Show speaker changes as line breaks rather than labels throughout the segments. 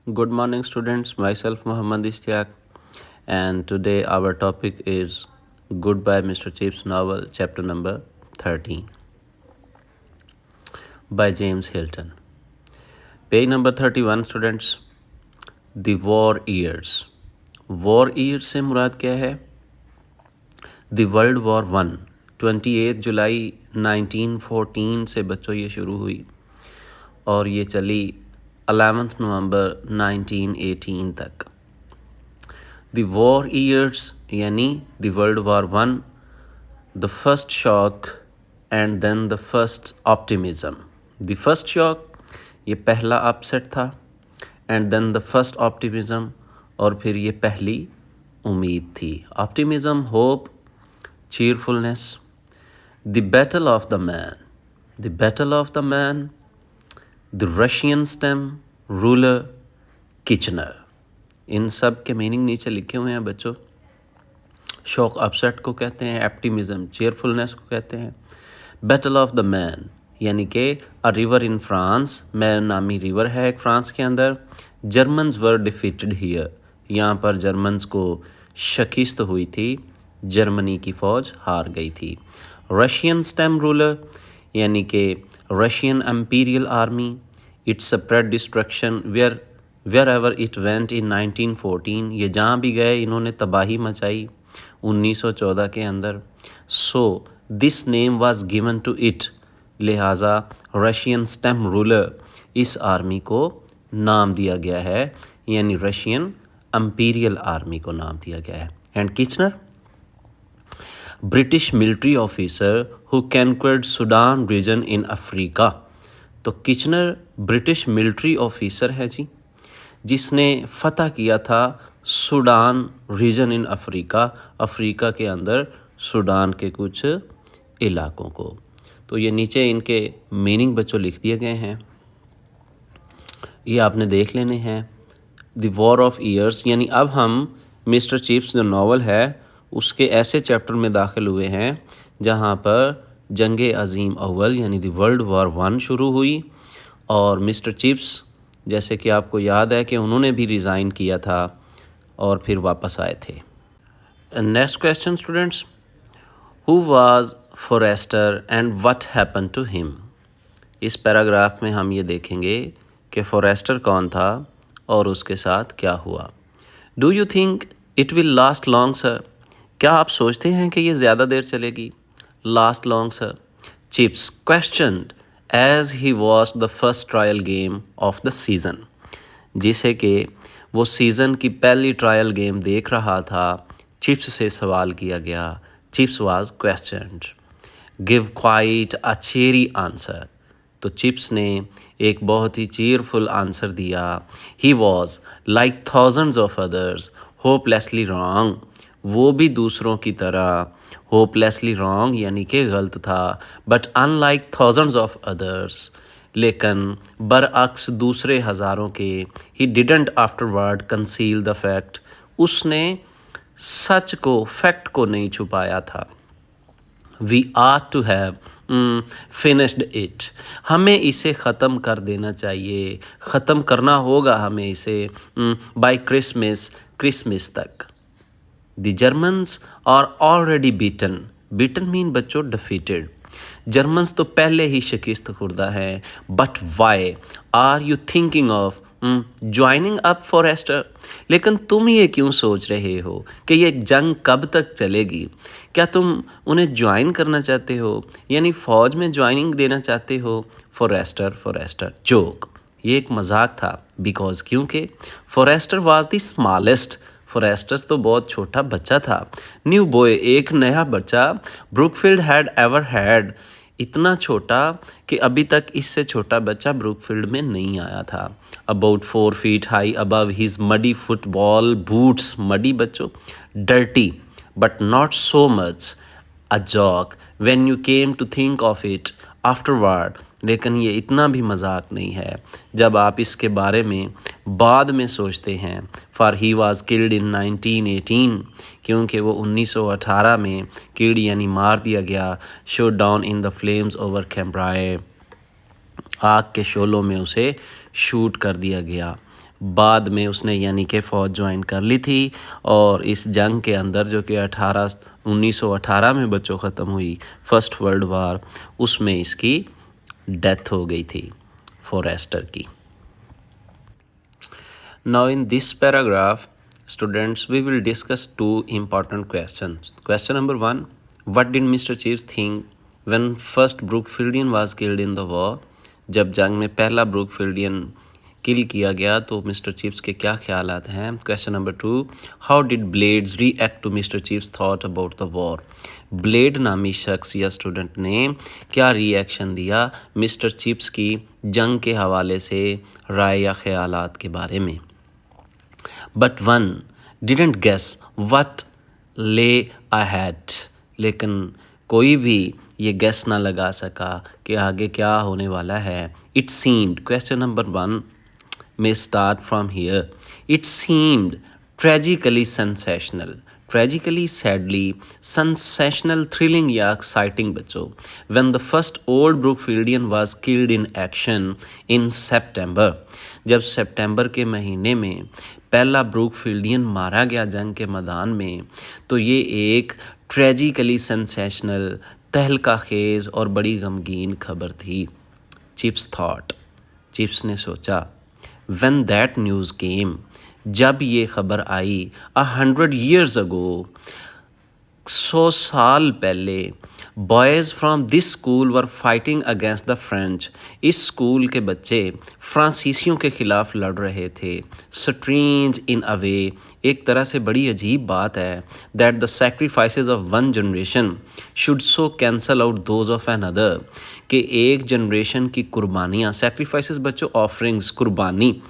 Good morning, students. Myself, Muhammad Ishtiaq, and today our topic is Goodbye, Mr. Chips novel, chapter number 13 by James Hilton. Page number 31, students. The War Years. War Years से मुराद क्या है? The world war one 28 जुलाई 1914 से बच्चों ये शुरू हुई और ये चली 11 नवंबर 1918 तक। द वॉर ईयर्स यानी the world war one, the first shock and then the first optimism. The first shock ये पहला अपसेट था, and then the first optimism और फिर ये पहली उम्मीद थी। Optimism, hope, cheerfulness. The Battle of the Man. The Battle of the Man. The Russian stem ruler Kitchener. इन सब के मीनिंग नीचे लिखे हुए हैं बच्चों। शॉक अपसेट को कहते हैं, ऑप्टिमिज्म चेयरफुलनेस को कहते हैं। बैटल ऑफ द मैन यानी कि a river in France, man नामी रिवर है एक फ्रांस के अंदर। जर्मन्स वर डिफीटेड हियर, यहाँ पर जर्मन्स को शिकस्त हुई थी, जर्मनी की फ़ौज हार गई थी। रशियन स्टेम रूलर यानी कि Russian imperial army, it's spread destruction wherever it went in 1914, ये जहाँ भी गए इन्होंने तबाही मचाई 1914 के अंदर। So this name was given to it, लिहाजा रशियन स्टेम रूलर इस आर्मी को नाम दिया गया है, यानी रशियन एम्पीरियल आर्मी को नाम दिया गया है। And Kitchener, British military officer who conquered Sudan region in Africa. तो किचनर ब्रिटिश मिलिट्री ऑफिसर है जी, जिसने फतह किया था Sudan region in Africa, Africa के अंदर सूडान के कुछ इलाकों को। तो ये नीचे इनके मीनिंग बच्चों लिख दिए गए हैं, ये आपने देख लेने हैं। द वॉर ऑफ ईयर्स यानी अब हम मिस्टर चिप्स जो नावल है उसके ऐसे चैप्टर में दाखिल हुए हैं जहाँ पर जंग अज़ीम अव्वल यानी द वर्ल्ड वॉर वन शुरू हुई, और मिस्टर चिप्स जैसे कि आपको याद है कि उन्होंने भी रिज़ाइन किया था और फिर वापस आए थे। Next question students, who was Forester and what happen to him. इस पैराग्राफ में हम ये देखेंगे कि फॉरेस्टर कौन था और उसके साथ क्या हुआ। Do you think it will last long sir, क्या आप सोचते हैं कि ये ज़्यादा देर चलेगी। Last long sir, Chips questioned as he watch the first trial game of the season, जिसे कि वो सीज़न की पहली ट्रायल गेम देख रहा था, चिप्स से सवाल किया गया। Chips was questioned, give quite a cherry answer, तो चिप्स ने एक बहुत ही चीयरफुल आंसर दिया। He was like thousands of others hopelessly wrong, वो भी दूसरों की तरह होपलेसली रॉन्ग यानी कि गलत था। But unlike thousands of others, लेकिन बरअक्स दूसरे हज़ारों के, he didn't afterward conceal the fact, उसने सच को, फैक्ट को नहीं छुपाया था। We are to have finished it, हमें इसे ख़त्म कर देना चाहिए, ख़त्म करना होगा हमें इसे बाय क्रिसमस तक। The Germans are already beaten, beaten mean बच्चों डिफीटेड, जर्मन्स तो पहले ही शिकस्त खुर्दा हैं। But why are you thinking of joining up Forester, लेकिन तुम ये क्यों सोच रहे हो कि ये जंग कब तक चलेगी, क्या तुम उन्हें ज्वाइन करना चाहते हो, यानी फ़ौज में ज्वाइनिंग देना चाहते हो। फॉरेस्टर जोक, ये एक मजाक था, बिकॉज क्योंकि Forester was the smallest, Forester तो बहुत छोटा बच्चा था। न्यू बॉय, एक नया बच्चा, ब्रुकफील्ड हैड एवर हैड, इतना छोटा कि अभी तक इससे छोटा बच्चा ब्रुकफील्ड में नहीं आया था। About 4 feet high above his muddy football boots, muddy बच्चों dirty, but not so much a joke when you came to think of it afterward, लेकिन ये इतना भी मजाक नहीं है जब आप इसके बारे में बाद में सोचते हैं। फॉर ही वाज किल्ड इन 1918, क्योंकि वो 1918 में किल्ड यानी मार दिया गया। Shoot down in the flames over Cambrai, आग के शोलों में उसे शूट कर दिया गया। बाद में उसने यानी कि फ़ौज ज्वाइन कर ली थी और इस जंग के अंदर जो कि 1918 में बच्चों ख़त्म हुई फर्स्ट वर्ल्ड वार, उसमें इसकी डेथ हो गई थी फॉरेस्टर की। Now in this paragraph, students, we will discuss two important questions. Question number 1, what did Mr. Chips think when first Brookfieldian was killed in the war? जब जंग में पहला ब्रूकफील्डियन किल किया गया तो मिस्टर चिप्स के क्या ख्यालात हैं। Question number 2, how did Blades react to mister Chips thought about the war? Blade नामी शख्स या स्टूडेंट ने क्या रिएक्शन दिया मिस्टर चिप्स की जंग के हवाले से राय या ख्यालात के बारे में। But one didn't guess what lay ahead, लेकिन कोई भी ये गेस ना लगा सका कि आगे क्या होने वाला है। इट सीम्ड, क्वेश्चन नंबर 1 में start from here, it seemed tragically sensational, tragically sadly sensational, thrilling या एक्साइटिंग बच्चों। When the first old Brookfieldian was killed in action in September, जब सितंबर के महीने में पहला ब्रूकफील्डियन मारा गया जंग के मैदान में, तो ये एक ट्रेजिकली सेंसेशनल, तहलका खेज और बड़ी गमगीन खबर थी। चिप्स थॉट, चिप्स ने सोचा, व्हेन दैट न्यूज़ केम, जब ये खबर आई 100 years ago, 100 साल पहले, boys from this school were fighting against the French, इस स्कूल के बच्चे फ्रांसीसियों के ख़िलाफ़ लड़ रहे थे। स्ट्रेंज इन अ वे, एक तरह से बड़ी अजीब बात है, that the sacrifices of one generation should so cancel out those of another, कि एक जनरेशन की कुर्बानियाँ, सेक्रीफाइसेस बच्चों ऑफरिंग्स, कुर्बानी,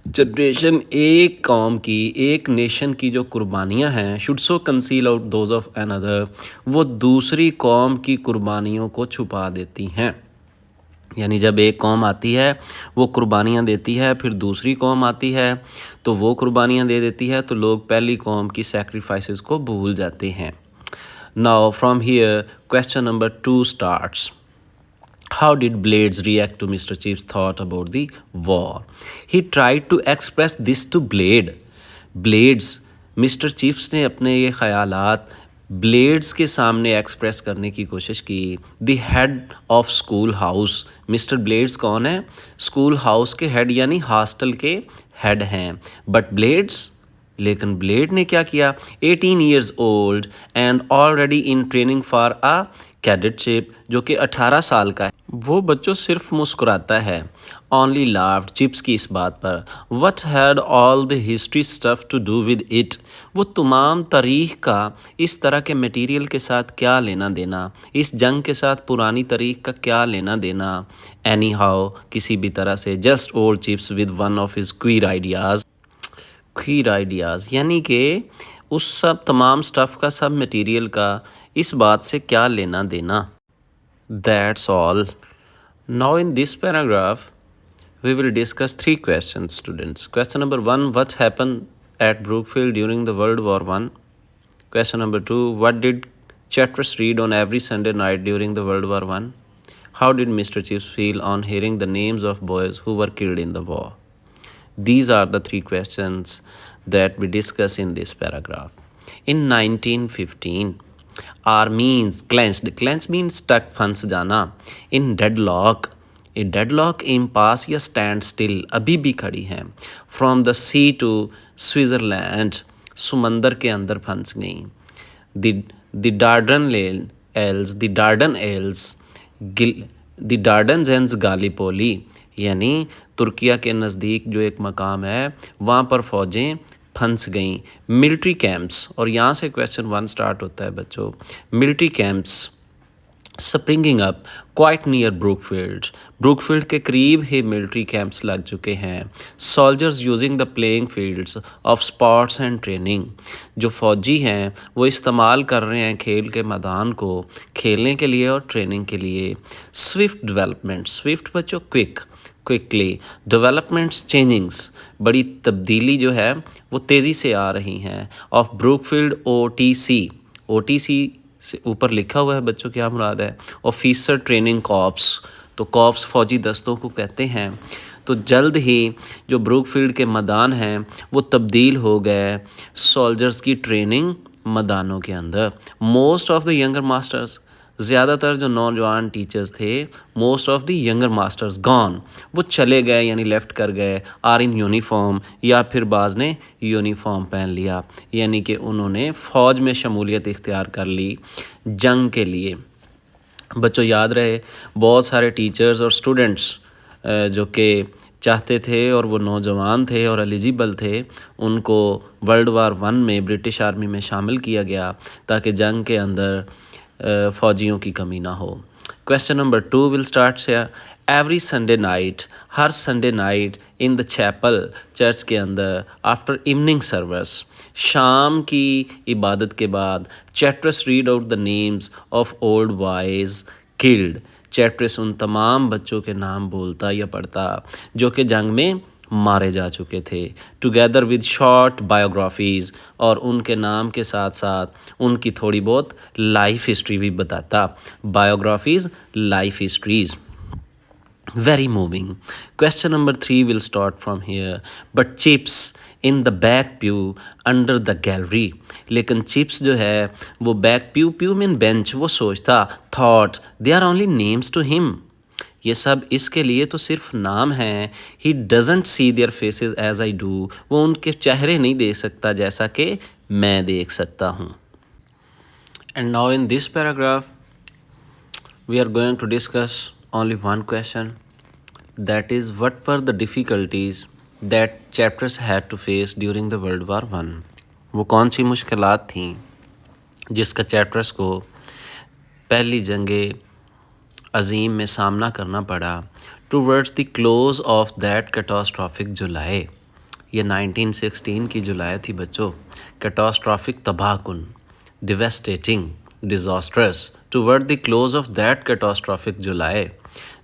जनरेशन एक कौम की, एक नेशन की जो कुर्बानियाँ हैं, should so conceal out those of another, वो दूसरी कौम की कुर्बानियों को छुपा देती हैं। यानी जब एक कौम आती है वो कुर्बानियाँ देती है, फिर दूसरी कौम आती है तो वो कुर्बानियाँ दे देती है, तो लोग पहली कौम की सेक्रीफाइसेस को भूल जाते हैं। Now from here question number 2 starts, how did Blades react to Mr. Chief's thought about the war? He tried to express this to Blade. Blades, mister Chips ने अपने ये ख्यालात ब्लेड्स के सामने एक्सप्रेस करने की कोशिश की। The head of school house, mister Blades कौन है? स्कूल हाउस के हेड यानी हॉस्टल के हेड हैं। बट ब्लेड्स, लेकिन ब्लेड ने क्या किया? 18 years old and already in training for a cadetship, जो कि 18 साल का है, वो बच्चों सिर्फ मुस्कुराता है। ओनली लाफ्ड, चिप्स की इस बात पर। What had all the history stuff to do with it, वो तमाम तारीख़ का इस तरह के मटेरियल के साथ क्या लेना देना, इस जंग के साथ पुरानी तारीख़ का क्या लेना देना। एनी हाउ, किसी भी तरह से, just old chips with one of his queer ideas, queer ideas यानी कि उस सब तमाम स्टफ़ का, सब मटेरियल का इस बात से क्या लेना देना। That's all. Now in this paragraph we will discuss 3 questions, students. Question number 1, what happened at Brookfield during the World War I? Question number 2, what did Chatras read on every Sunday night during the World War I? How did Mr. Chips feel on hearing the names of boys who were killed in the war? These are the 3 questions that we discuss in this paragraph. In 1915, armies clenched, clench means stuck, फंस जाना, in deadlock, a deadlock, impasse या standstill, अभी भी खड़ी हैं। From the sea to Switzerland, समंदर के अंदर फंस गई। The Dardanelles, the Dardanelles, the Dardanelles Gallipoli, यानी तुर्किया के नज़दीक जो एक मकाम है वहाँ पर फ़ौजें फंस गईं। मिलिट्री कैंप्स, और यहाँ से क्वेश्चन 1 स्टार्ट होता है बच्चों। Military camps springing up quite near Brookfield, Brookfield के करीब ही मिलिट्री कैंप्स लग चुके हैं। Soldiers using the playing fields of sports and training, जो फ़ौजी हैं वो इस्तेमाल कर रहे हैं खेल के मैदान को खेलने के लिए और ट्रेनिंग के लिए। स्विफ्ट डेवलपमेंट, स्विफ्ट बच्चों क्विक, क्विकली, डेवलपमेंट्स चेंजिंग्स, बड़ी तब्दीली जो है वो तेज़ी से आ रही हैं। ऑफ ब्रूकफील्ड OTC, OTC से ऊपर लिखा हुआ है बच्चों, क्या मुराद है? ऑफिसर ट्रेनिंग कॉर्प्स, तो कॉर्प्स फौजी दस्तों को कहते हैं। तो जल्द ही जो ब्रूकफील्ड के मैदान हैं वो तब्दील हो गए सोल्जर्स की ट्रेनिंग मैदानों के अंदर। Most of the younger masters, ज़्यादातर जो नौजवान टीचर्स थे, most of the younger masters gone, वो चले गए यानी लेफ़्ट कर गए, आर इन यूनिफॉर्म, या फिर बाज़ ने यूनिफॉर्म पहन लिया, यानी कि उन्होंने फ़ौज में शमूलियत इख्तियार कर ली जंग के लिए। बच्चों याद रहे, बहुत सारे टीचर्स और स्टूडेंट्स जो कि चाहते थे और वो नौजवान थे और एलिजिबल थे, उनको वर्ल्ड वार वन में ब्रिटिश आर्मी में शामिल किया गया ताकि जंग के अंदर फ़ौजियों की कमी ना हो। क्वेश्चन नंबर 2 विल स्टार्ट से एवरी संडे नाइट, हर Sunday night in the chapel, church के अंदर, आफ्टर इवनिंग सर्विस, शाम की इबादत के बाद, Chatteris read out the names of old boys killed. Chatteris उन तमाम बच्चों के नाम बोलता या पढ़ता जो कि जंग में मारे जा चुके थे, टुगेदर विद शॉर्ट बायोग्राफीज़, और उनके नाम के साथ साथ उनकी थोड़ी बहुत लाइफ हिस्ट्री भी बताता। Biographies, life histories, very moving. Question number 3 will start from here. But Chips in the back pew under the gallery, लेकिन चिप्स जो है वो back pew, pew mean bench, वो सोचता, thought they are only names to him, ये सब इसके लिए तो सिर्फ नाम हैं। He doesn't see their faces as I do, वो उनके चेहरे नहीं देख सकता जैसा कि मैं देख सकता हूँ। And now in this paragraph we are going to discuss only one question, that is what were the difficulties that chapters had to face during the World War One। वो कौन सी मुश्किलात थीं जिसका चैप्टर्स को पहली जंगे अज़ीम में सामना करना पड़ा। Towards the close of that catastrophic July, ये 1916 की जुलाई थी बच्चों। कैटास्ट्रॉफिक, तबाहकुन, devastating, disastrous. Toward the close of that catastrophic July,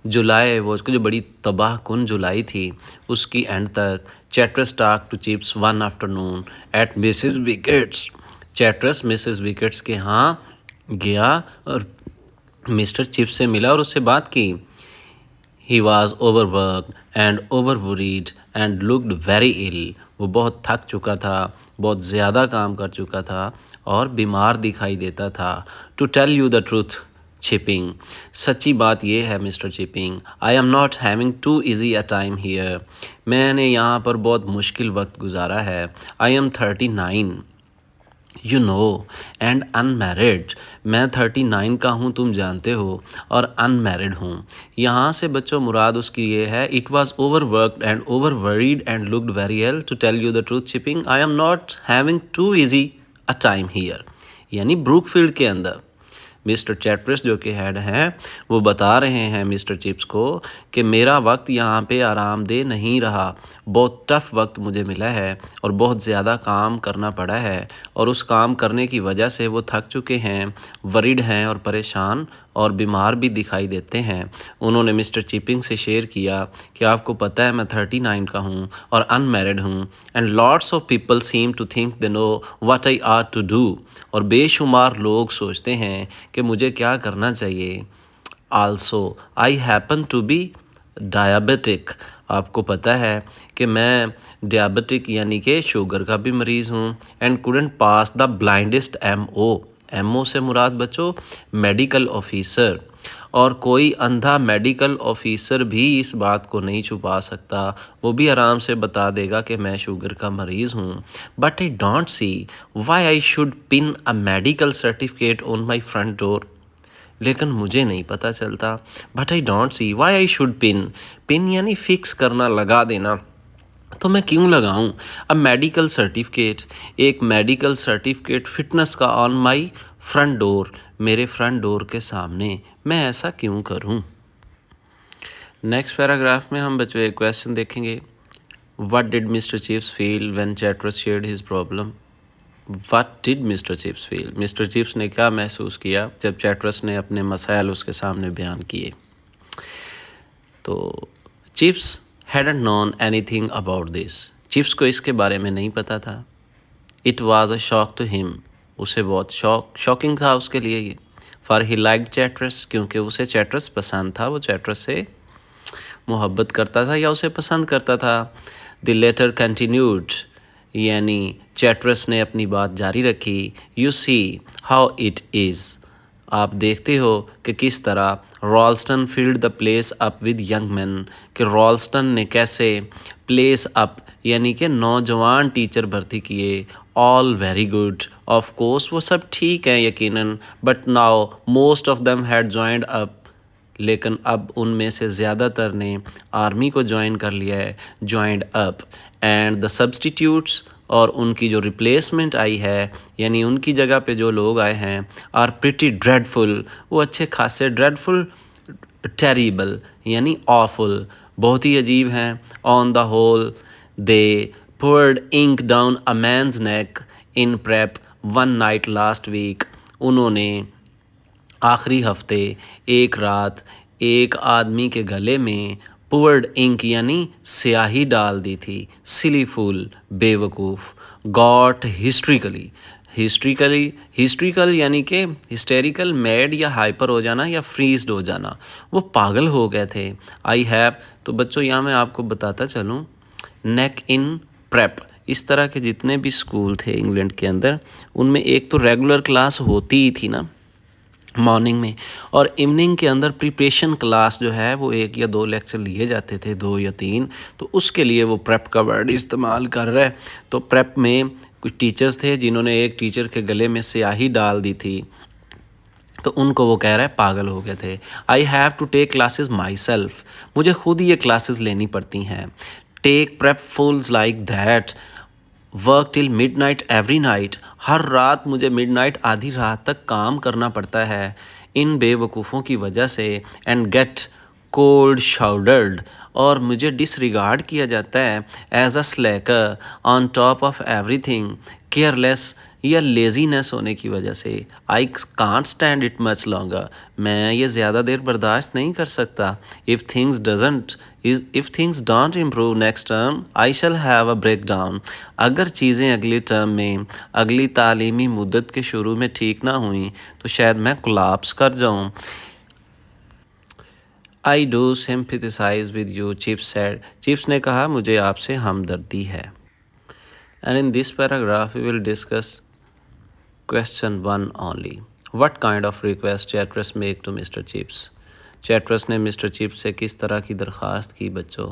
जुलाई वो उसकी जो बड़ी तबाहकुन जुलाई थी उसकी एंड तक, Chatteris talk to Chips one afternoon at Mrs Wickett's. Chatteris Mrs Wickett's के यहाँ गया और मिस्टर चिप्स से मिला और उससे बात की। He was overworked and overworried and looked very ill, वो बहुत थक चुका था, बहुत ज़्यादा काम कर चुका था और बीमार दिखाई देता था। To tell you the truth Chipping, सच्ची बात यह है Mr Chipping, I am not having too easy a time here, मैंने यहाँ पर बहुत मुश्किल वक्त गुजारा है। I am 39 you know and unmarried, मैं 39 का हूँ तुम जानते हो, और अनमैरिड हूँ। यहाँ से बच्चों मुराद उसकी ये है, it was overworked and overworried and looked very ill. To tell you the truth Chipping, I am not having too easy a time here, यानी ब्रूकफील्ड के अंदर मिस्टर चैट्रस जो कि हेड हैं वो बता रहे हैं मिस्टर चिप्स को कि मेरा वक्त यहाँ पे आरामदेह नहीं रहा, बहुत टफ़ वक्त मुझे मिला है और बहुत ज़्यादा काम करना पड़ा है, और उस काम करने की वजह से वो थक चुके हैं, वरीड हैं और परेशान और बीमार भी दिखाई देते हैं। उन्होंने मिस्टर चिपिंग से शेयर किया कि आपको पता है मैं 39 का हूँ और अनमैरिड हूँ, and lots of people seem to think they know what I are to do, और बेशुमार लोग सोचते हैं कि मुझे क्या करना चाहिए। Also I happen to be diabetic, आपको पता है कि मैं डायबिटिक यानी कि शुगर का भी मरीज़ हूँ, and couldn't pass the blindest MO, MO से मुराद बच्चों मेडिकल ऑफिसर, और कोई अंधा मेडिकल ऑफिसर भी इस बात को नहीं छुपा सकता, वो भी आराम से बता देगा कि मैं शुगर का मरीज़ हूँ। But I don't see why I should pin a medical certificate on my front door, लेकिन मुझे नहीं पता चलता, but I don't see why I should pin, pin यानी फिक्स करना, लगा देना, तो मैं क्यों लगाऊं अ मेडिकल सर्टिफिकेट, एक मेडिकल सर्टिफिकेट फिटनेस का ऑन माई फ्रंट डोर, मेरे फ्रंट डोर के सामने, मैं ऐसा क्यों करूं। नेक्स्ट पैराग्राफ में हम बच्चों एक क्वेश्चन देखेंगे, what did mister Chips feel when Chatteris shared his problem. What did mister Chips feel, mister Chips ने क्या महसूस किया जब चैट्रस ने अपने मसाइल उसके सामने बयान किए। तो chips hadn't known anything about this, chips को इसके बारे में नहीं पता था। It was a shock to him, उसे बहुत शॉकिंग था उसके लिए ये। For he liked चैट्रस, क्योंकि उसे चैट्रस पसंद था, वो चैट्रस से मोहब्बत करता था या उसे पसंद करता था। द लेटर कंटिन्यूड, यानी चैट्रस ने अपनी बात जारी रखी। You see how it is, आप देखते हो कि किस तरह Ralston filled the place up with young man, कि रॉल्स्टन ने कैसे प्लेस अप यानी कि नौजवान टीचर भर्ती किए। All very good, of course वो सब ठीक हैं यकीनन, but now most of them had joined up, लेकिन अब उनमें से ज़्यादातर ने आर्मी को ज्वाइन कर लिया है, joined up. And the substitutes, और उनकी जो रिप्लेसमेंट आई है यानी उनकी जगह पे जो लोग आए हैं, आर प्रिटी ड्रेडफुल, वो अच्छे खासे ड्रेडफुल, टेरिबल यानी ऑफुल, बहुत ही अजीब हैं। On the whole they poured ink down a man's neck in prep one night last week, उन्होंने आखिरी हफ्ते एक रात एक आदमी के गले में पुअर्ड इंक यानी स्याही डाल दी थी। सिली फूल, बेवकूफ़। गॉट हिस्ट्रिकली, हिस्ट्रिकल यानी कि हिस्टेरिकल, मैड या हाइपर हो जाना या फ्रीज्ड हो जाना, वो पागल हो गए थे। आई हैव, तो बच्चों यहाँ मैं आपको बताता चलूँ, नेक इन प्रेप, इस तरह के जितने भी स्कूल थे इंग्लैंड के अंदर, उनमें एक तो रेगुलर क्लास होती ही थी ना मॉर्निंग में, और इवनिंग के अंदर प्रिपरेशन क्लास जो है वो 1 या 2 लेक्चर लिए जाते थे, 2 या 3, तो उसके लिए वो प्रेप का वर्ड इस्तेमाल कर रहा है। तो प्रेप में कुछ टीचर्स थे जिन्होंने एक टीचर के गले में स्याही डाल दी थी, तो उनको वो कह रहा है पागल हो गए थे। I have to take classes myself, मुझे खुद ही ये क्लासेस लेनी पड़ती हैं। Take prep fools like that, work till midnight every night, हर रात मुझे मिड नाइट आधी रात तक काम करना पड़ता है इन बेवकूफ़ों की वजह से। एंड गेट कोल्ड शाउल्डर्ड, और मुझे डिसरिगार्ड किया जाता है as a slacker on top of everything, careless या लेजीनेस होने की वजह से। I can't stand it much longer, मैं ये ज़्यादा देर बर्दाश्त नहीं कर सकता। If things don't improve next term I shall have a breakdown, अगर चीज़ें अगले टर्म में, अगली तालीमी मुद्दत के शुरू में ठीक ना हुई तो शायद मैं कोलैप्स कर जाऊँ। I do sympathise with you, Chips said, Chips ने कहा मुझे आपसे हमदर्दी है। And in this paragraph we will discuss question 1 only. What kind of request Chatteris make to mister Chips, Chatteris ने मिस्टर चिप्स से किस तरह की दरख्वास्त की बच्चों।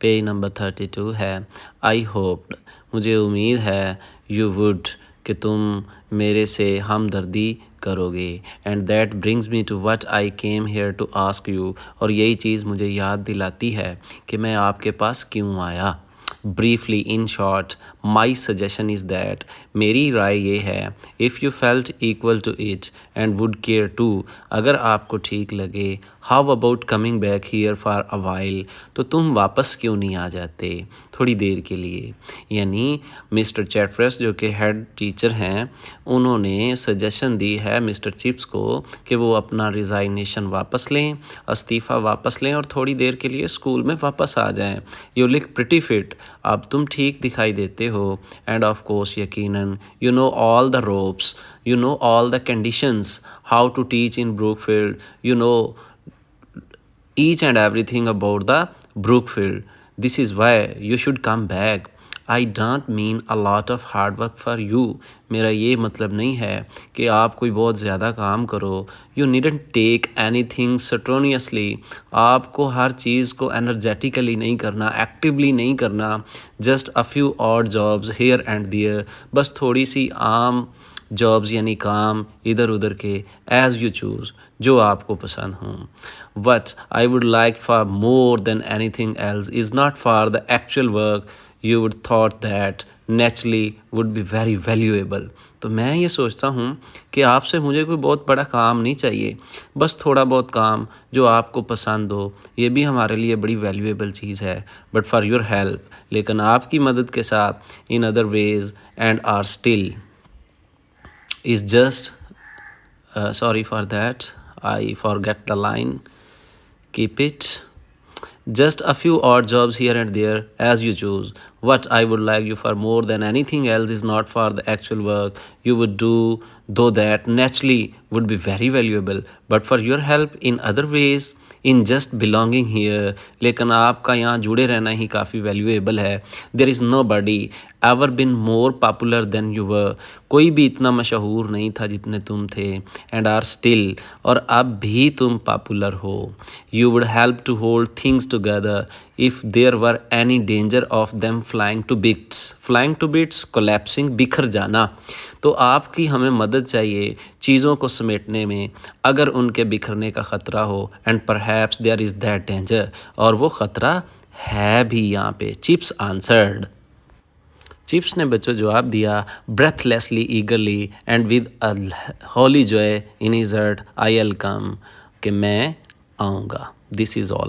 पेज नंबर 32 है। आई होप्ड, मुझे उम्मीद है, यू वुड, कि तुम मेरे से हमदर्दी करोगे। And that brings me to what I came here to ask you, और यही चीज़ मुझे याद दिलाती है कि मैं आपके पास क्यों आया। Briefly, in short, my suggestion is that, मेरी राय ये है, if you felt equal to it and would care to, अगर आपको ठीक लगे, how about coming back here for a while, तो तुम वापस क्यों नहीं आ जाते थोड़ी देर के लिए। यानी मिस्टर चैटरस जो कि हेड टीचर हैं, उन्होंने सजेशन दी है मिस्टर चिप्स को कि वो अपना रिज़ाइनेशन वापस लें, इस्तीफ़ा वापस लें और थोड़ी देर के लिए स्कूल में वापस आ जाएं। यू लुक प्रिटी फिट, अब तुम ठीक दिखाई देते हो। एंड ऑफ कोर्स, यकीनन, you know all the ropes, you know all the conditions, how to teach in Brookfield, you know each and everything about the Brookfield. This is why you should come back. I don't mean a lot of hard work for you. मेरा ये मतलब नहीं है कि आप कोई बहुत ज़्यादा काम करो। You needn't take anything strenuously. आपको हर चीज़ को energetically नहीं करना, actively नहीं करना. Just a few odd jobs here and there. बस थोड़ी सी आम जॉब्स यानी काम इधर उधर के, एज़ यू चूज़, जो आपको पसंद हों। What I would like for more than any thing else is not for the actual work you would thought that naturally would be very valuable. तो मैं ये सोचता हूँ कि आपसे मुझे कोई बहुत बड़ा काम नहीं चाहिए, बस थोड़ा बहुत काम जो आपको पसंद हो, ये भी हमारे लिए बड़ी वैल्यूएबल चीज़ है। बट फॉर योर हेल्प, लेकिन आपकी मदद के साथ, in other ways and are still is just sorry for that, I forget the line, keep it, just a few odd jobs here and there, as you choose. What I would like you for more than anything else is not for the actual work you would do, though that naturally would be very valuable, but for your help in other ways, in just belonging here, लेकिन आपका यहाँ जुड़े रहना ही काफ़ी valuable है। There is nobody ever been more popular than you were, कोई भी इतना मशहूर नहीं था जितने तुम थे। एंड आर स्टिल, और अब भी तुम पॉपुलर हो। You would help to hold things together if there were any danger of them flying to bits. Flying to bits, collapsing, बिखर जाना। तो आपकी हमें मदद चाहिए चीज़ों को समेटने में अगर उनके बिखरने का ख़तरा हो। And perhaps there is that danger, और वो ख़तरा है भी यहाँ पे। चिप्स आंसर्ड, चिप्स ने बच्चों जवाब दिया, breathlessly, eagerly and with a holy joy in his heart, I will come, कि मैं आऊँगा। This is all.